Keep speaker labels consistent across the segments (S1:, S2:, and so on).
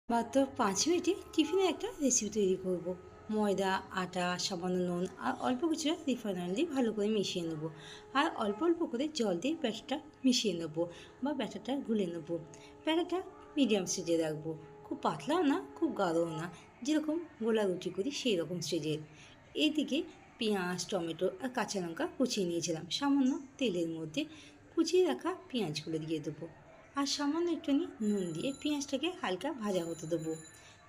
S1: মাত্র 5 মিনিটে টিফিনে একটা রেসিপি তৈরি করব। ময়দা, আটা, সামান্য নুন আর অল্প কিছুটা রিফাইন অয়েল দিয়ে ভালো করে মিশিয়ে নেব। আর অল্প অল্প করে জল দিয়ে ব্যাটারটা মিশিয়ে নেব বা ব্যাটারটা গুলে নেব। ব্যাটারটা মিডিয়াম স্টেজে রাখবো, খুব পাতলাও না খুব গাঢ়ও না, যেরকম গোলা রুটি করি সেই রকম স্টেজের। এইদিকে পেঁয়াজ, টমেটো আর কাঁচা লঙ্কা কুচিয়ে নিয়েছিলাম। সামান্য তেলের মধ্যে কুচিয়ে রাখা পেঁয়াজগুলো দিয়ে দেবো আর সামান্য একটুখানি নুন দিয়ে পেঁয়াজটাকে হালকা ভাজা হতে দেবো।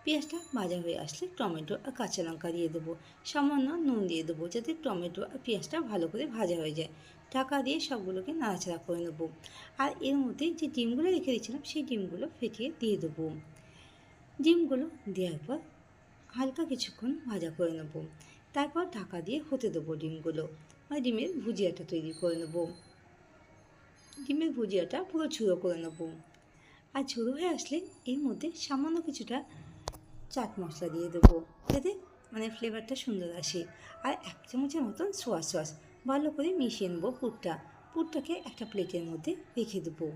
S1: পেঁয়াজটা ভাজা হয়ে আসলে টমেটো আর কাঁচা লঙ্কা দিয়ে দেবো, সামান্য নুন দিয়ে দেবো যাতে টমেটো আর পেঁয়াজটা ভালো করে ভাজা হয়ে যায়। ঢাকা দিয়ে সবগুলোকে নাড়াচাড়া করে নেবো। আর এর মধ্যে যে ডিমগুলো রেখে দিয়েছিলাম সেই ডিমগুলো ফেটিয়ে দিয়ে দেবো। ডিমগুলো দেওয়ার পর হালকা কিছুক্ষণ ভাজা করে নেবো। তারপর ঢাকা দিয়ে হতে দেবো ডিমগুলো, মানে ডিমের ভুজিয়াটা তৈরি করে নেবো। ডিমের ভুজিয়াটা পুরো ঝুড়ো করে নেবো। আর ঝুড়ো হয়ে আসলে এর মধ্যে সামান্য কিছুটা চাট মশলা দিয়ে দেবো যাতে ফ্লেভারটা সুন্দর আসে। আর 1 চামচের মতন সোয়া সস ভালো করে মিশিয়ে নেবো। পুরটাকে একটা প্লেটের মধ্যে রেখে দেবো।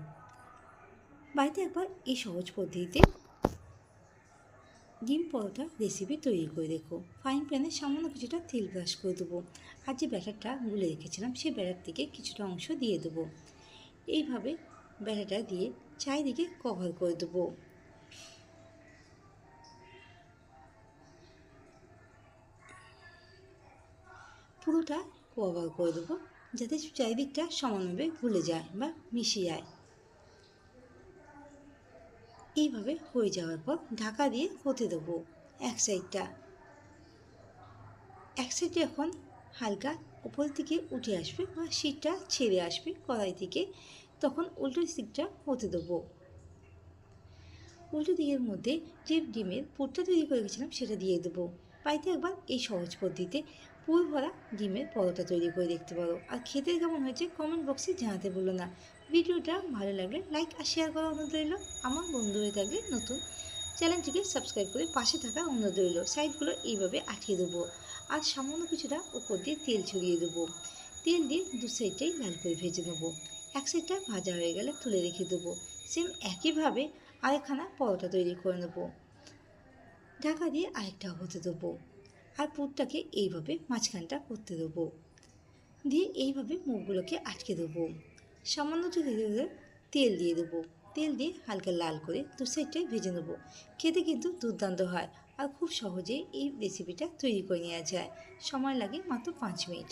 S1: বাড়িতে একবার এই সহজ পদ্ধতিতে ডিম পরোটা রেসিপি তৈরি করে দেখো। ফ্রাইং প্যানে সামান্য কিছুটা তেল ব্রাশ করে দেবো। আর যে ব্যাটারটা গুলে রেখেছিলাম সেই ব্যাটার থেকে কিছুটা অংশ দিয়ে দেবো। এইভাবে ব্যাটারটা দিয়ে চারিদিকে কভার করে দেবো। পুরোটা কভার করে দেবো যাতে চারিদিকটা সমানভাবে গুলে যায় বা মিশে যায়। এইভাবে হয়ে যাওয়ার পর ঢাকা দিয়ে হতে দেবো। এক সাইডে এখন হালকা উপর দিকে উঠে আসবে বা শীতটা ছেড়ে আসবে কড়াই থেকে, তখন উল্টো দিকটা হতে দেবো। উল্টো দিকের মধ্যে যে ডিমের পুরটা তৈরি করে রেখেছিলাম সেটা দিয়ে দেবো। বাড়িতে একবার এই সহজ পদ্ধতিতে পুর ভরা ডিমের পরোটা তৈরি করে দেখতে পারো। আর খেতে কেমন হয়েছে কমেন্ট বক্সে জানাতে ভুলো না। ভিডিওটা ভালো লাগলে লাইক আর শেয়ার করার অনুরোধ রইল। আমার বন্ধু হয়ে থাকলে নতুন চ্যানেলটিকে সাবস্ক্রাইব করে পাশে থাকা অনুরোধ রইল। সাইডগুলো এইভাবে আঠিয়ে দেবো আর সামান্য কিছুটা উপর দিয়ে তেল ছড়িয়ে দেবো। তেল দিয়ে দু সাইডটাই লাল করে ভেজে নেবো। এক সাইডটা ভাজা হয়ে গেলে তুলে রেখে দেবো। সেম একইভাবে আরেকখানা পরোটা তৈরি করে নেব। ঢাকা দিয়ে আরেকটা হতে দেবো। আর পুরটাকে এইভাবে মাঝখানটা করতে দেবো, দিয়ে এইভাবে মুখগুলোকে আটকে দেবো। সামান্য তেল দিয়ে দেবো। তেল দিয়ে হালকা লাল করে দু সাইডটাই ভেজে নেবো। খেতে কিন্তু দুর্দান্ত হয় আর খুব সহজেই এই রেসিপিটা তৈরি করে নেওয়া যায়। সময় লাগে মাত্র 5 মিনিট।